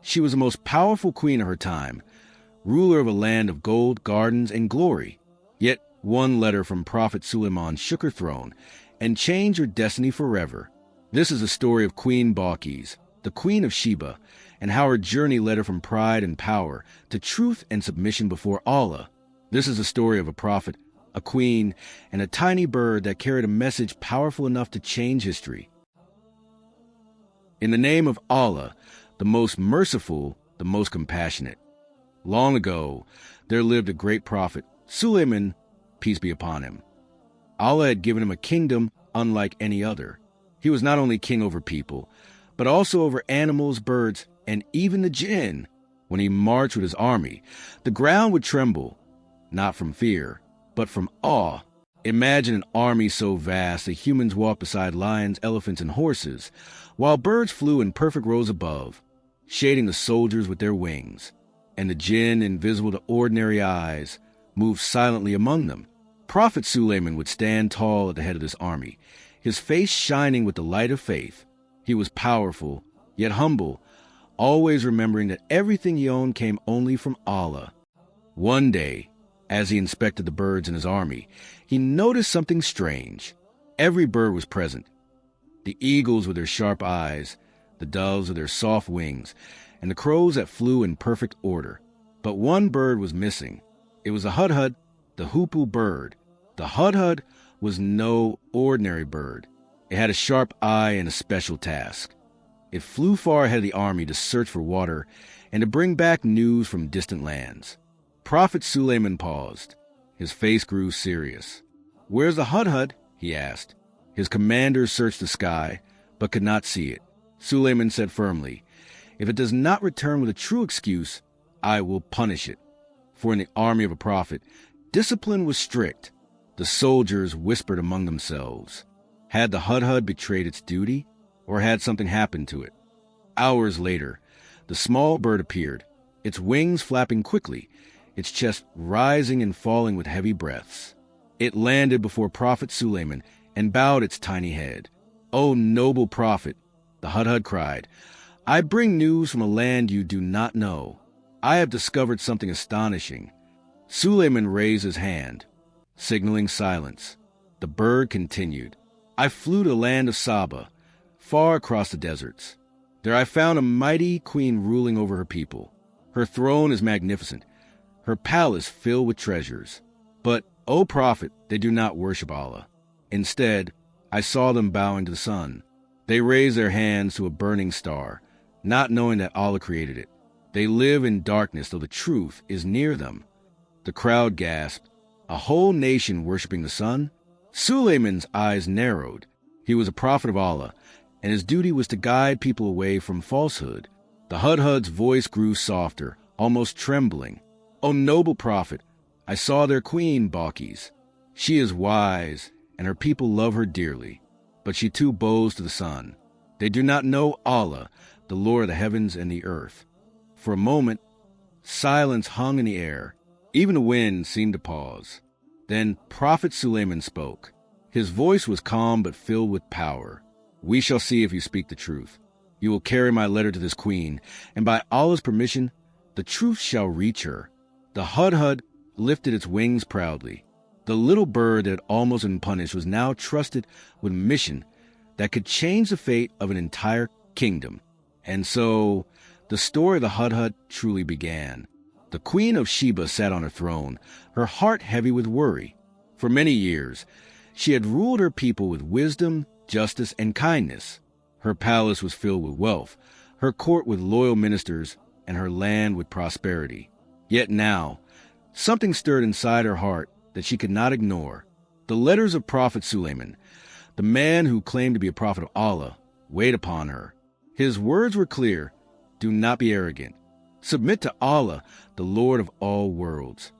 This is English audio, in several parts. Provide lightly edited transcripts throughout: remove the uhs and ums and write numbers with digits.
She was the most powerful queen of her time, ruler of a land of gold, gardens, and glory. Yet one letter from Prophet Sulaiman shook her throne and changed her destiny forever. This is the story of Queen Balkis, the Queen of Sheba, and how her journey led her from pride and power to truth and submission before Allah. This is the story of a prophet, a queen, and a tiny bird that carried a message powerful enough to change history. In the name of Allah, the most merciful, the most compassionate. Long ago, there lived a great prophet, Sulaiman, peace be upon him. Allah had given him a kingdom unlike any other. He was not only king over people, but also over animals, birds, and even the jinn. When he marched with his army, the ground would tremble, not from fear, but from awe. Imagine an army so vast that humans walked beside lions, elephants, and horses, while birds flew in perfect rows above, shading the soldiers with their wings, and the jinn, invisible to ordinary eyes, moved silently among them. Prophet Sulaiman would stand tall at the head of this army, his face shining with the light of faith. He was powerful, yet humble, always remembering that everything he owned came only from Allah. One day, as he inspected the birds in his army, he noticed something strange. Every bird was present. The eagles with their sharp eyes, the doves with their soft wings, and the crows that flew in perfect order. But one bird was missing. It was the hudhud, the hoopoe bird. The hudhud was no ordinary bird. It had a sharp eye and a special task. It flew far ahead of the army to search for water and to bring back news from distant lands. Prophet Sulaiman paused. His face grew serious. "Where's the hudhud?" he asked. His commanders searched the sky, but could not see it. Sulaiman said firmly, "If it does not return with a true excuse, I will punish it." For in the army of a prophet, discipline was strict. The soldiers whispered among themselves. Had the hudhud betrayed its duty, or had something happened to it? Hours later, the small bird appeared, its wings flapping quickly, its chest rising and falling with heavy breaths. It landed before Prophet Sulaiman and bowed its tiny head. "O noble prophet," the hudhud cried, "I bring news from a land you do not know. I have discovered something astonishing." Sulaiman raised his hand, signaling silence. The bird continued, "I flew to the land of Saba, far across the deserts. There I found a mighty queen ruling over her people. Her throne is magnificent, her palace filled with treasures. But, O prophet, they do not worship Allah. Instead, I saw them bowing to the sun. They raise their hands to a burning star, not knowing that Allah created it. They live in darkness, though the truth is near them." The crowd gasped. A whole nation worshiping the sun? Sulaiman's eyes narrowed. He was a prophet of Allah, and his duty was to guide people away from falsehood. The hudhud's voice grew softer, almost trembling. "O noble prophet, I saw their queen, Balkis. She is wise, and her people love her dearly. But she too bows to the sun. They do not know Allah, the Lord of the heavens and the earth." For a moment, silence hung in the air. Even the wind seemed to pause. Then Prophet Sulaiman spoke. His voice was calm but filled with power. "We shall see if you speak the truth. You will carry my letter to this queen, and by Allah's permission, the truth shall reach her." The hudhud lifted its wings proudly. The little bird that had almost been punished was now trusted with a mission that could change the fate of an entire kingdom. And so, the story of the hudhud truly began. The Queen of Sheba sat on her throne, her heart heavy with worry. For many years, she had ruled her people with wisdom, justice, and kindness. Her palace was filled with wealth, her court with loyal ministers, and her land with prosperity. Yet now, something stirred inside her heart that she could not ignore. The letters of Prophet Sulaiman, the man who claimed to be a prophet of Allah, weighed upon her. His words were clear: "Do not be arrogant. Submit to Allah, the Lord of all worlds."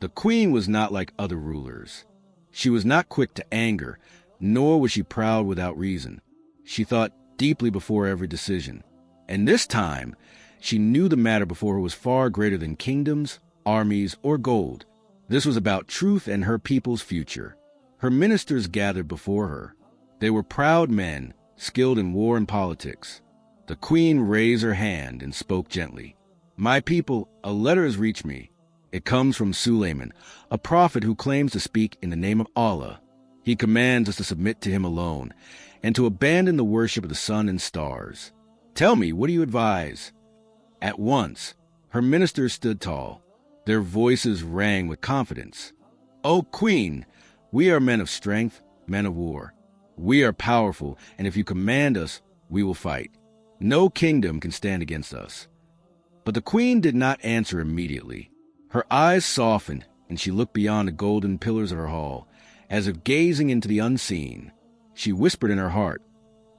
The queen was not like other rulers. She was not quick to anger, nor was she proud without reason. She thought deeply before every decision. And this time, she knew the matter before her was far greater than kingdoms, armies, or gold. This was about truth and her people's future. Her ministers gathered before her. They were proud men, skilled in war and politics. The queen raised her hand and spoke gently. "My people, a letter has reached me. It comes from Sulaiman, a prophet who claims to speak in the name of Allah. He commands us to submit to him alone and to abandon the worship of the sun and stars. Tell me, what do you advise?" At once, her ministers stood tall. Their voices rang with confidence. "O Queen, we are men of strength, men of war. We are powerful, and if you command us, we will fight. No kingdom can stand against us." But the queen did not answer immediately. Her eyes softened, and she looked beyond the golden pillars of her hall, as if gazing into the unseen. She whispered in her heart,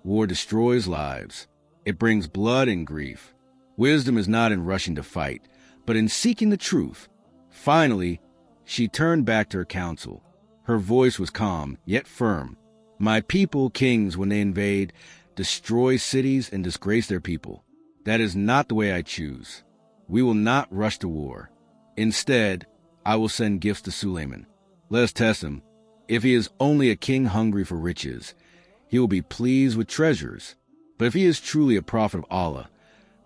"War destroys lives. It brings blood and grief. Wisdom is not in rushing to fight, but in seeking the truth." Finally, she turned back to her council. Her voice was calm, yet firm. "My people, kings, when they invade, destroy cities and disgrace their people. That is not the way I choose. We will not rush to war. Instead, I will send gifts to Sulaiman. Let us test him. If he is only a king hungry for riches, he will be pleased with treasures. But if he is truly a prophet of Allah,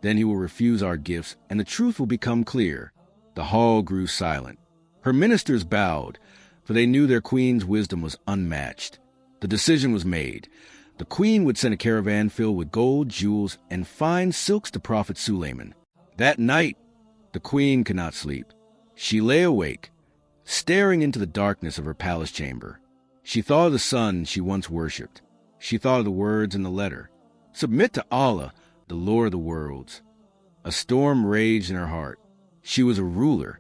then he will refuse our gifts, and the truth will become clear." The hall grew silent. Her ministers bowed, for they knew their queen's wisdom was unmatched. The decision was made. The queen would send a caravan filled with gold, jewels, and fine silks to Prophet Sulaiman. That night, the queen could not sleep. She lay awake, staring into the darkness of her palace chamber. She thought of the sun she once worshipped. She thought of the words in the letter. "Submit to Allah, the Lord of the worlds." A storm raged in her heart. She was a ruler,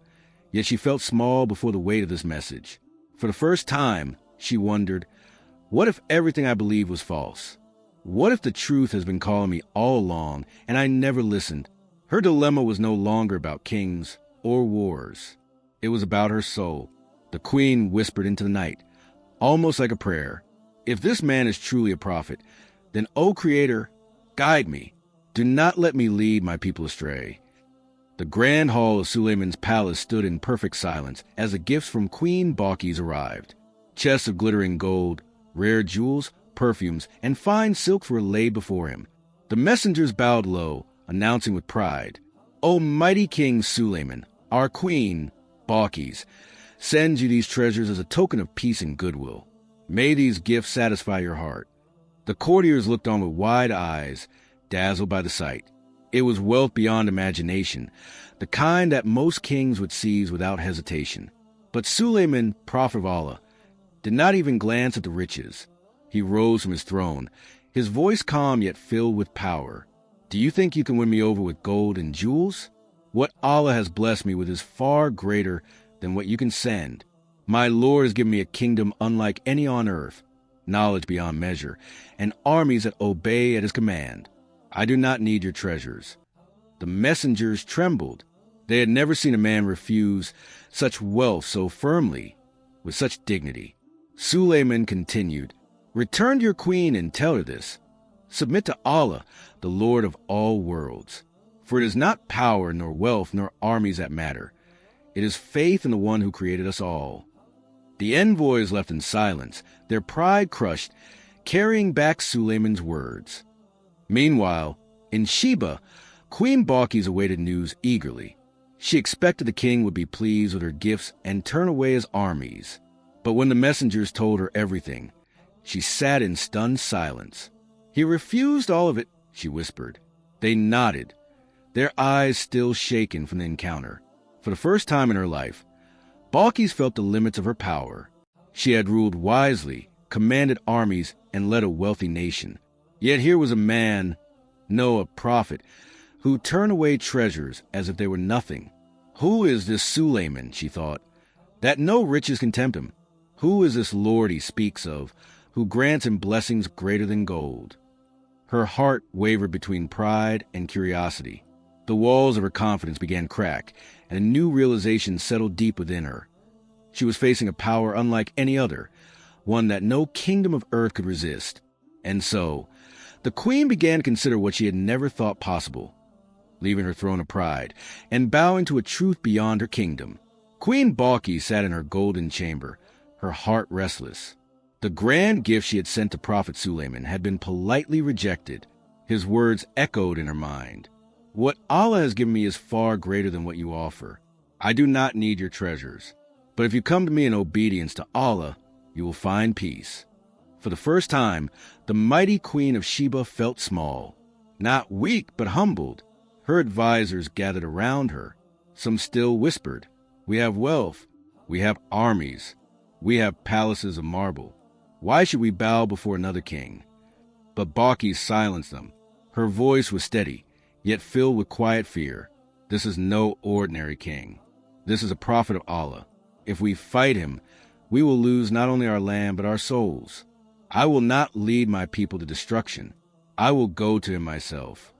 yet she felt small before the weight of this message. For the first time, she wondered, what if everything I believed was false? What if the truth has been calling me all along and I never listened? Her dilemma was no longer about kings or wars. It was about her soul. The queen whispered into the night, almost like a prayer, "If this man is truly a prophet, then, O Creator, guide me. Do not let me lead my people astray." The grand hall of Sulaiman's palace stood in perfect silence as the gifts from Queen Balkis arrived. Chests of glittering gold, rare jewels, perfumes, and fine silks were laid before him. The messengers bowed low, announcing with pride, "O mighty King Sulaiman, our Queen, Balkis, sends you these treasures as a token of peace and goodwill. May these gifts satisfy your heart." The courtiers looked on with wide eyes, dazzled by the sight. It was wealth beyond imagination, the kind that most kings would seize without hesitation. But Sulaiman, prophet of Allah, did not even glance at the riches. He rose from his throne, his voice calm yet filled with power. "Do you think you can win me over with gold and jewels? What Allah has blessed me with is far greater than what you can send. My Lord has given me a kingdom unlike any on earth, knowledge beyond measure, and armies that obey at his command. I do not need your treasures." The messengers trembled. They had never seen a man refuse such wealth so firmly, with such dignity. Sulaiman continued, "Return to your queen and tell her this. Submit to Allah, the Lord of all worlds. For it is not power, nor wealth, nor armies that matter. It is faith in the one who created us all." The envoys left in silence, their pride crushed, carrying back Sulaiman's words. Meanwhile, in Sheba, Queen Balkis awaited news eagerly. She expected the king would be pleased with her gifts and turn away his armies. But when the messengers told her everything, she sat in stunned silence. "He refused all of it," she whispered. They nodded, their eyes still shaken from the encounter. For the first time in her life, Balkis felt the limits of her power. She had ruled wisely, commanded armies, and led a wealthy nation. Yet here was a man, no, a prophet, who turned away treasures as if they were nothing. Who is this Sulaiman, she thought, that no riches can tempt him? Who is this Lord he speaks of, who grants him blessings greater than gold? Her heart wavered between pride and curiosity. The walls of her confidence began to crack, and a new realization settled deep within her. She was facing a power unlike any other, one that no kingdom of earth could resist. And so, the queen began to consider what she had never thought possible, leaving her throne of pride and bowing to a truth beyond her kingdom. Queen Balkis sat in her golden chamber, her heart restless. The grand gift she had sent to Prophet Sulaiman had been politely rejected. His words echoed in her mind. What Allah has given me is far greater than what you offer. I do not need your treasures. But if you come to me in obedience to Allah, you will find peace. For the first time, the mighty Queen of Sheba felt small, not weak, but humbled. Her advisors gathered around her. Some still whispered, "We have wealth. We have armies. We have palaces of marble. Why should we bow before another king?" But Balkis silenced them. Her voice was steady, yet filled with quiet fear. This is no ordinary king. This is a prophet of Allah. If we fight him, we will lose not only our land but our souls. I will not lead my people to destruction. I will go to him myself.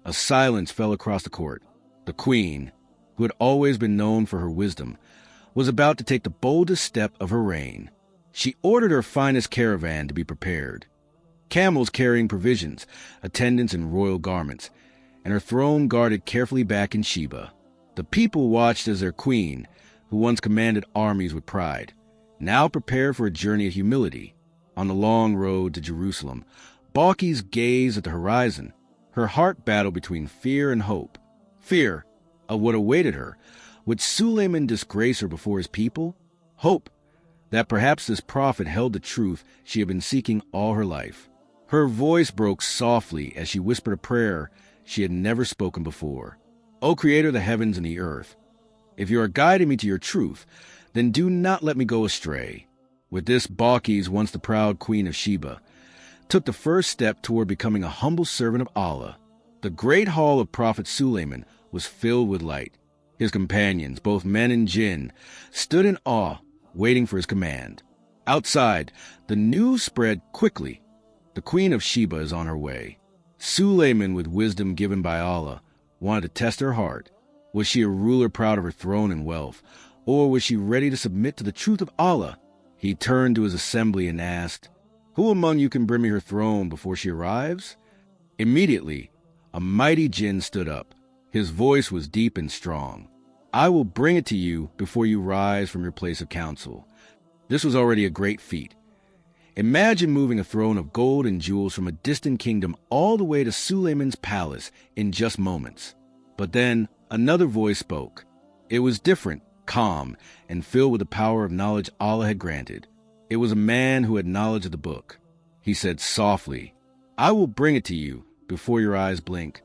A silence fell across the court. The queen, who had always been known for her wisdom, was about to take the boldest step of her reign. She ordered her finest caravan to be prepared. Camels carrying provisions, attendants in royal garments, and her throne guarded carefully back in Sheba. The people watched as their queen, who once commanded armies with pride, now prepared for a journey of humility. On the long road to Jerusalem, Balkis gazed at the horizon. Her heart battled between fear and hope. Fear of what awaited her. Would Sulaiman disgrace her before his people? Hope that perhaps this prophet held the truth she had been seeking all her life. Her voice broke softly as she whispered a prayer she had never spoken before. O Creator of the heavens and the earth, if you are guiding me to your truth, then do not let me go astray. With this, Balkis, once the proud Queen of Sheba, took the first step toward becoming a humble servant of Allah. The great hall of Prophet Sulaiman was filled with light. His companions, both men and jinn, stood in awe, waiting for his command. Outside, the news spread quickly. The Queen of Sheba is on her way. Sulaiman, with wisdom given by Allah, wanted to test her heart. Was she a ruler proud of her throne and wealth, or was she ready to submit to the truth of Allah? He turned to his assembly and asked, "Who among you can bring me her throne before she arrives?" Immediately, a mighty jinn stood up. His voice was deep and strong. "I will bring it to you before you rise from your place of counsel." This was already a great feat. Imagine moving a throne of gold and jewels from a distant kingdom all the way to Sulaiman's palace in just moments. But then another voice spoke. It was different, calm, and filled with the power of knowledge Allah had granted. It was a man who had knowledge of the book. He said softly, "I will bring it to you before your eyes blink."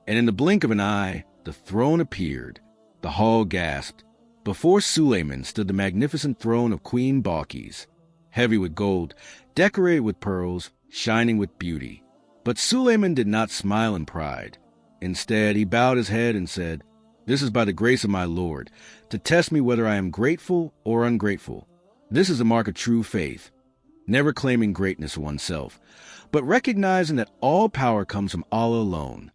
And in the blink of an eye, the throne appeared. The hall gasped. Before Sulaiman stood the magnificent throne of Queen Balkis, heavy with gold, decorated with pearls, shining with beauty. But Sulaiman did not smile in pride. Instead, he bowed his head and said, "This is by the grace of my Lord, to test me whether I am grateful or ungrateful. This is a mark of true faith, never claiming greatness for oneself, but recognizing that all power comes from Allah alone."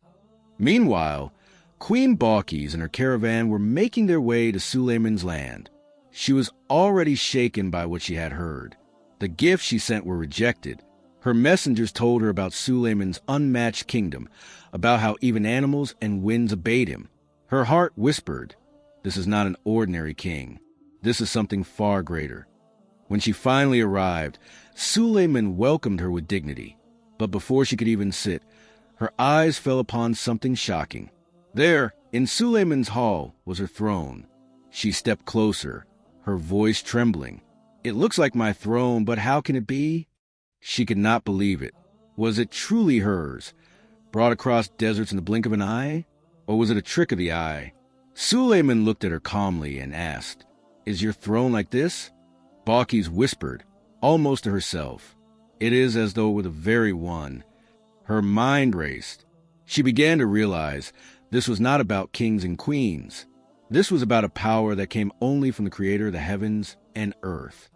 Meanwhile, Queen Balkis and her caravan were making their way to Sulaiman's land. She was already shaken by what she had heard. The gifts she sent were rejected. Her messengers told her about Sulaiman's unmatched kingdom, about how even animals and winds obeyed him. Her heart whispered, "This is not an ordinary king. This is something far greater." When she finally arrived, Sulaiman welcomed her with dignity. But before she could even sit, her eyes fell upon something shocking. There, in Sulaiman's hall, was her throne. She stepped closer, her voice trembling. "It looks like my throne, but how can it be?" She could not believe it. Was it truly hers, brought across deserts in the blink of an eye? Or was it a trick of the eye? Sulaiman looked at her calmly and asked, "Is your throne like this?" Balkis whispered, almost to herself, "It is as though it were the very one." Her mind raced. She began to realize this was not about kings and queens. This was about a power that came only from the Creator of the heavens and earth.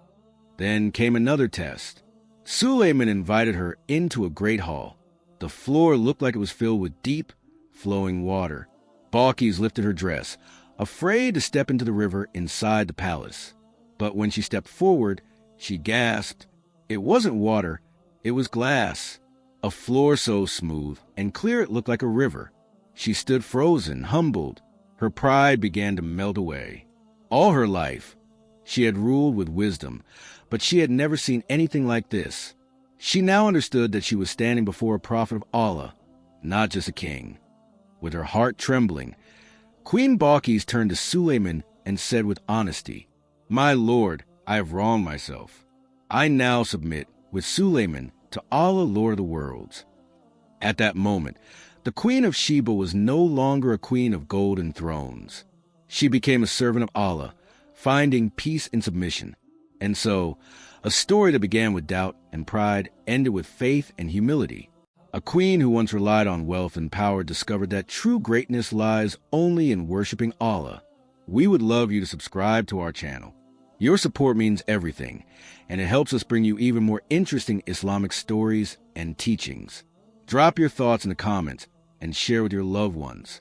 Then came another test. Sulaiman invited her into a great hall. The floor looked like it was filled with deep, flowing water. Balkis lifted her dress, afraid to step into the river inside the palace. But when she stepped forward, she gasped. It wasn't water, it was glass. A floor so smooth and clear it looked like a river. She stood frozen, humbled. Her pride began to melt away. All her life, she had ruled with wisdom, but she had never seen anything like this. She now understood that she was standing before a prophet of Allah, not just a king. With her heart trembling, Queen Balkis turned to Sulaiman and said with honesty, "My lord, I have wronged myself. I now submit with Sulaiman to Allah, Lord of the worlds." At that moment, the Queen of Sheba was no longer a queen of golden thrones. She became a servant of Allah, finding peace in submission. And so, a story that began with doubt and pride ended with faith and humility. A queen who once relied on wealth and power discovered that true greatness lies only in worshiping Allah. We would love you to subscribe to our channel. Your support means everything, and it helps us bring you even more interesting Islamic stories and teachings. Drop your thoughts in the comments and share with your loved ones.